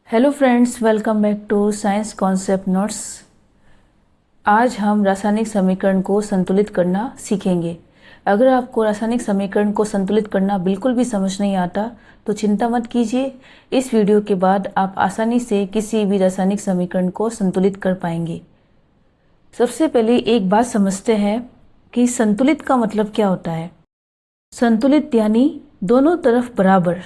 Hello friends, welcome back to science concept notes. आज हम रासायनिक समीकरण को संतुलित करना सीखेंगे। अगर आपको रासायनिक समीकरण को संतुलित करना बिल्कुल भी समझ नहीं आता तो चिंता मत कीजिए। इस वीडियो के बाद आप आसानी से किसी भी रासायनिक समीकरण को संतुलित कर पाएंगे। सबसे पहले एक बात समझते हैं कि संतुलित का मतलब क्या होता है। संतुलित यानी दोनों तरफ बराबर।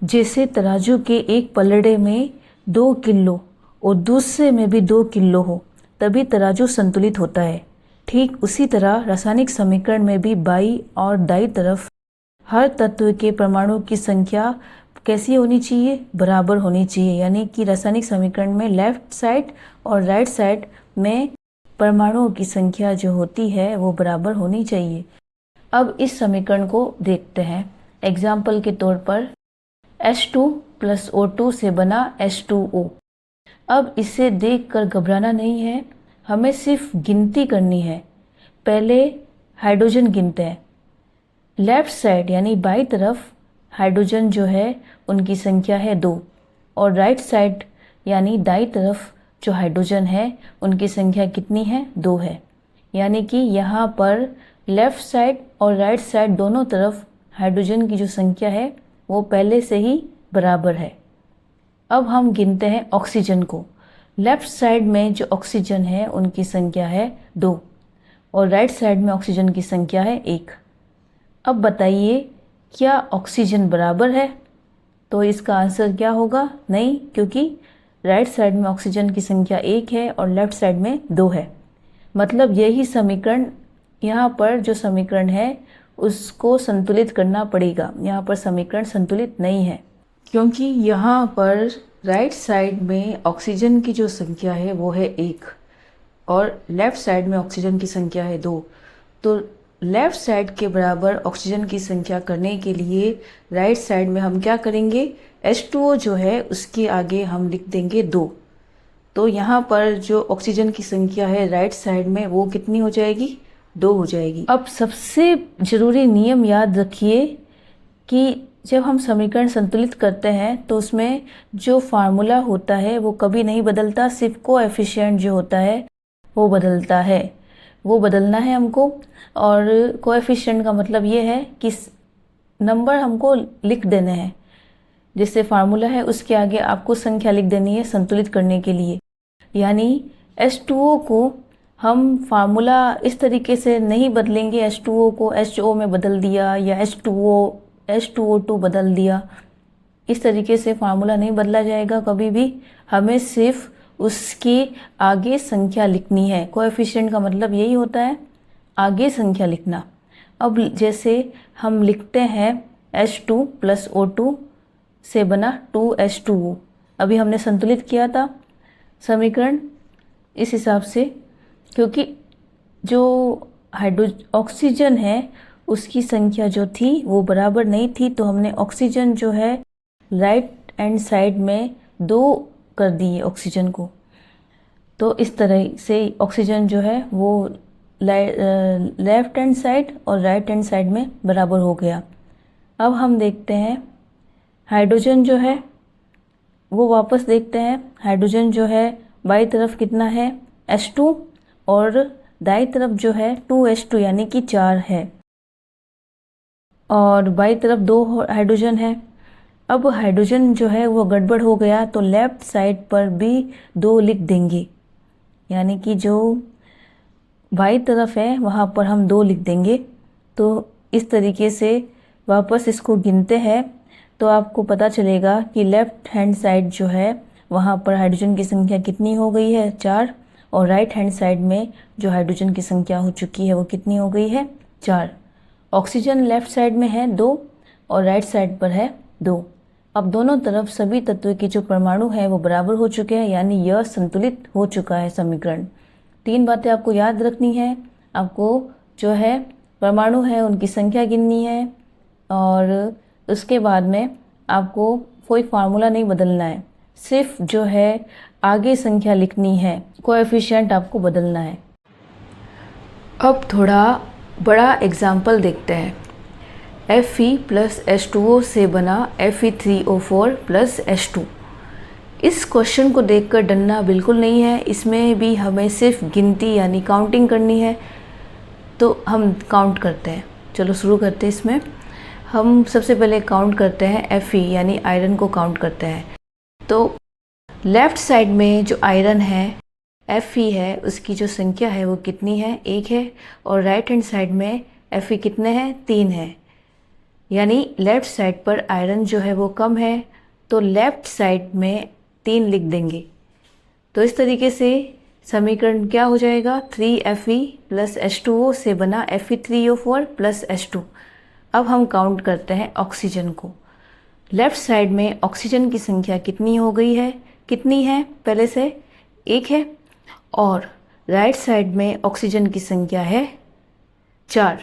जैसे तराजू के एक पलड़े में 2 किलो और दूसरे में भी 2 किलो हो तभी तराजू संतुलित होता है। ठीक उसी तरह रासायनिक समीकरण में भी बाईं और दाईं तरफ हर तत्व के परमाणु की संख्या कैसी होनी चाहिए, बराबर होनी चाहिए। यानी कि रासायनिक समीकरण में लेफ्ट साइड और राइट साइड में परमाणुओं की संख्या जो होती है वो बराबर होनी चाहिए। अब इस समीकरण को देखते हैं। एग्जाम्पल के तौर पर H2 + O2 से बना H2O। अब इसे देखकर घबराना नहीं है, हमें सिर्फ गिनती करनी है। पहले हाइड्रोजन गिनते हैं। लेफ्ट साइड यानी बाईं तरफ हाइड्रोजन जो है उनकी संख्या है 2 और राइट साइड यानी दाईं तरफ जो हाइड्रोजन है उनकी संख्या कितनी है, 2 है। यानी कि यहाँ पर लेफ्ट साइड और राइट साइड दोनों तरफ हाइड्रोजन की जो संख्या है वो पहले से ही बराबर है। अब हम गिनते हैं ऑक्सीजन को। लेफ्ट साइड में जो ऑक्सीजन है उनकी संख्या है 2 और राइट साइड में ऑक्सीजन की संख्या है 1। अब बताइए क्या ऑक्सीजन बराबर है? तो इसका आंसर क्या होगा? नहीं, क्योंकि राइट साइड में ऑक्सीजन की संख्या 1 है और लेफ्ट साइड में 2 है। मतलब यही समीकरण, यहाँ पर जो समीकरण है उसको संतुलित करना पड़ेगा। यहाँ पर समीकरण संतुलित नहीं है क्योंकि यहाँ पर राइट साइड में ऑक्सीजन की जो संख्या है वो है 1 और लेफ्ट साइड में ऑक्सीजन की संख्या है 2। तो लेफ्ट साइड के बराबर ऑक्सीजन की संख्या करने के लिए राइट साइड में हम क्या करेंगे, H2O जो है उसके आगे हम लिख देंगे 2। तो यहाँ पर जो ऑक्सीजन की संख्या है राइट साइड में वो कितनी हो जाएगी, 2 हो जाएगी। अब सबसे जरूरी नियम याद रखिए कि जब हम समीकरण संतुलित करते हैं तो उसमें जो फार्मूला होता है वो कभी नहीं बदलता, सिर्फ कोएफिशिएंट जो होता है वो बदलता है। वो बदलना है हमको। और कोएफिशिएंट का मतलब ये है कि नंबर हमको लिख देने हैं। जैसे फार्मूला है उसके आगे आपको संख्या लिख देनी है संतुलित करने के लिए। यानी H2O को हम फार्मूला इस तरीके से नहीं बदलेंगे, H2O को HO में बदल दिया या H2O2 बदल दिया। इस तरीके से फार्मूला नहीं बदला जाएगा कभी भी। हमें सिर्फ उसके आगे संख्या लिखनी है। कोएफिशिएंट का मतलब यही होता है, आगे संख्या लिखना। अब जैसे हम लिखते हैं H2 + O2 से बना 2H2O। अभी हमने संतुलित किया था समीकरण इस हिसाब से, क्योंकि जो ऑक्सीजन है उसकी संख्या जो थी वो बराबर नहीं थी, तो हमने ऑक्सीजन जो है राइट हैंड साइड में 2 कर दिए ऑक्सीजन को। तो इस तरह से ऑक्सीजन जो है वो लेफ्ट हैंड साइड और राइट हैंड साइड में बराबर हो गया। अब हम देखते हैं हाइड्रोजन जो है वो वापस देखते हैं। हाइड्रोजन जो है बाईं तरफ कितना है, H2 और दाईं तरफ जो है 2H2 यानी कि 4 है और बाईं तरफ 2 हाइड्रोजन है। अब हाइड्रोजन जो है वो गड़बड़ हो गया तो लेफ्ट साइड पर भी 2 लिख देंगे। यानी कि जो बाईं तरफ है वहाँ पर हम 2 लिख देंगे। तो इस तरीके से वापस इसको गिनते हैं तो आपको पता चलेगा कि लेफ्ट हैंड साइड जो है वहाँ पर हाइड्रोजन की संख्या कितनी हो गई है, 4। और राइट हैंड साइड में जो हाइड्रोजन की संख्या हो चुकी है वो कितनी हो गई है, 4। ऑक्सीजन लेफ्ट साइड में है 2 और राइट साइड पर है 2। अब दोनों तरफ सभी तत्व के जो परमाणु हैं वो बराबर हो चुके हैं, यानी यह संतुलित हो चुका है समीकरण। 3 बातें आपको याद रखनी है। आपको जो है परमाणु है उनकी संख्या गिननी है और उसके बाद में आपको कोई फार्मूला नहीं बदलना है, सिर्फ जो है आगे संख्या लिखनी है, कोएफिशिएंट आपको बदलना है। अब थोड़ा बड़ा एग्जाम्पल देखते हैं। Fe + H2O से बना Fe3O4 + H2। इस क्वेश्चन को देखकर डरना बिल्कुल नहीं है, इसमें भी हमें सिर्फ गिनती यानी काउंटिंग करनी है। तो हम काउंट करते हैं, चलो शुरू करते हैं। इसमें हम सबसे पहले काउंट करते हैं Fe यानी आयरन को काउंट करते हैं। तो लेफ़्ट साइड में जो आयरन है Fe है उसकी जो संख्या है वो कितनी है, 1 है। और राइट हैंड साइड में Fe कितने हैं, 3 है। यानी लेफ़्ट साइड पर आयरन जो है वो कम है, तो लेफ़्ट साइड में 3 लिख देंगे। तो इस तरीके से समीकरण क्या हो जाएगा, 3Fe प्लस H2O से बना Fe3O4 प्लस H2। अब हम काउंट करते हैं ऑक्सीजन को। लेफ़्ट साइड में ऑक्सीजन की संख्या कितनी हो गई है, कितनी है पहले से, 1 है। और राइट साइड में ऑक्सीजन की संख्या है 4।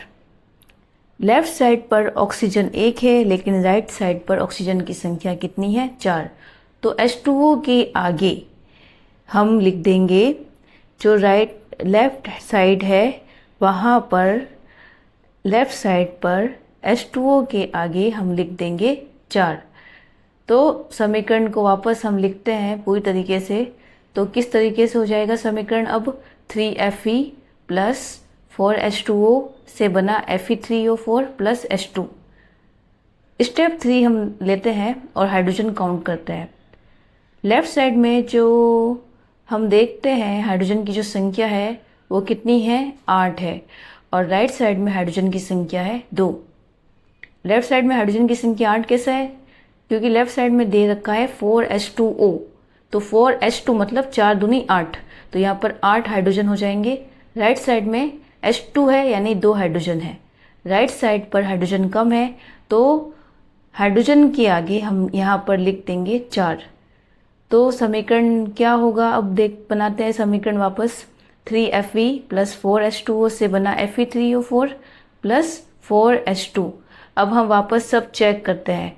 लेफ़्ट साइड पर ऑक्सीजन 1 है, लेकिन राइट साइड पर ऑक्सीजन की संख्या कितनी है, 4। तो H2O के आगे हम लिख देंगे, जो लेफ़्ट साइड है वहाँ पर लेफ़्ट साइड पर H2O के आगे हम लिख देंगे 4। तो समीकरण को वापस हम लिखते हैं पूरी तरीके से। तो किस तरीके से हो जाएगा समीकरण, अब 3Fe प्लस 4H2O से बना Fe3O4 प्लस H2। स्टेप 3 हम लेते हैं और हाइड्रोजन काउंट करते हैं। लेफ़्ट साइड में जो हम देखते हैं हाइड्रोजन की जो संख्या है वो कितनी है, 8 है। और राइट साइड में हाइड्रोजन की संख्या है 2। लेफ़्ट साइड में हाइड्रोजन की संख्या 8 कैसे है, क्योंकि लेफ़्ट साइड में दे रखा है 4H2O। तो 4H2 मतलब 4 दूनी 8, तो यहाँ पर 8 हाइड्रोजन हो जाएंगे। राइट साइड में H2 है यानी 2 हाइड्रोजन है। राइट साइड पर हाइड्रोजन कम है, तो हाइड्रोजन के आगे हम यहाँ पर लिख देंगे 4। तो समीकरण क्या होगा, अब बनाते हैं समीकरण वापस। 3Fe प्लस 4H2O से बना Fe3O4 प्लस 4H2। अब हम वापस सब चेक करते हैं।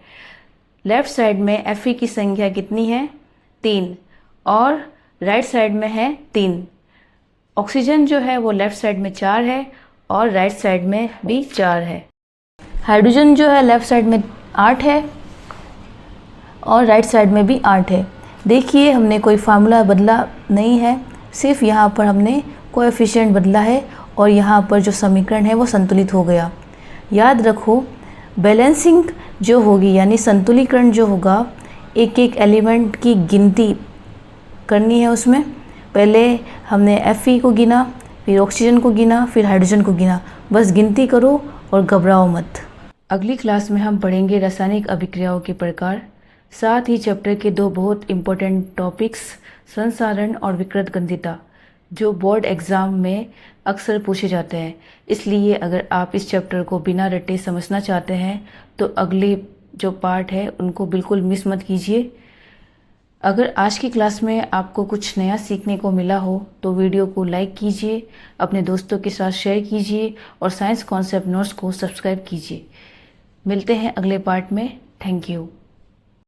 लेफ़्ट साइड में Fe की संख्या कितनी है, 3। और राइट साइड में है 3। ऑक्सीजन जो है वो लेफ़्ट साइड में 4 है और राइट साइड में भी 4 है। हाइड्रोजन जो है लेफ़्ट साइड में 8 है और राइट साइड में भी 8 है। देखिए हमने कोई फार्मूला बदला नहीं है, सिर्फ यहाँ पर हमने कोएफिशिएंट बदला है और यहाँ पर जो समीकरण है वो संतुलित हो गया। याद रखो, बैलेंसिंग जो होगी यानी संतुलीकरण जो होगा, एक एक एलिमेंट की गिनती करनी है। उसमें पहले हमने Fe को गिना, फिर ऑक्सीजन को गिना, फिर हाइड्रोजन को गिना। बस गिनती करो और घबराओ मत। अगली क्लास में हम पढ़ेंगे रासायनिक अभिक्रियाओं के प्रकार, साथ ही चैप्टर के 2 बहुत इम्पोर्टेंट टॉपिक्स, संसारण और विकृत गंधिता, जो बोर्ड एग्ज़ाम में अक्सर पूछे जाते हैं। इसलिए अगर आप इस चैप्टर को बिना रटे समझना चाहते हैं तो अगले जो पार्ट है उनको बिल्कुल मिस मत कीजिए। अगर आज की क्लास में आपको कुछ नया सीखने को मिला हो तो वीडियो को लाइक कीजिए, अपने दोस्तों के साथ शेयर कीजिए और साइंस कॉन्सेप्ट नोट्स को सब्सक्राइब कीजिए। मिलते हैं अगले पार्ट में। Thank you.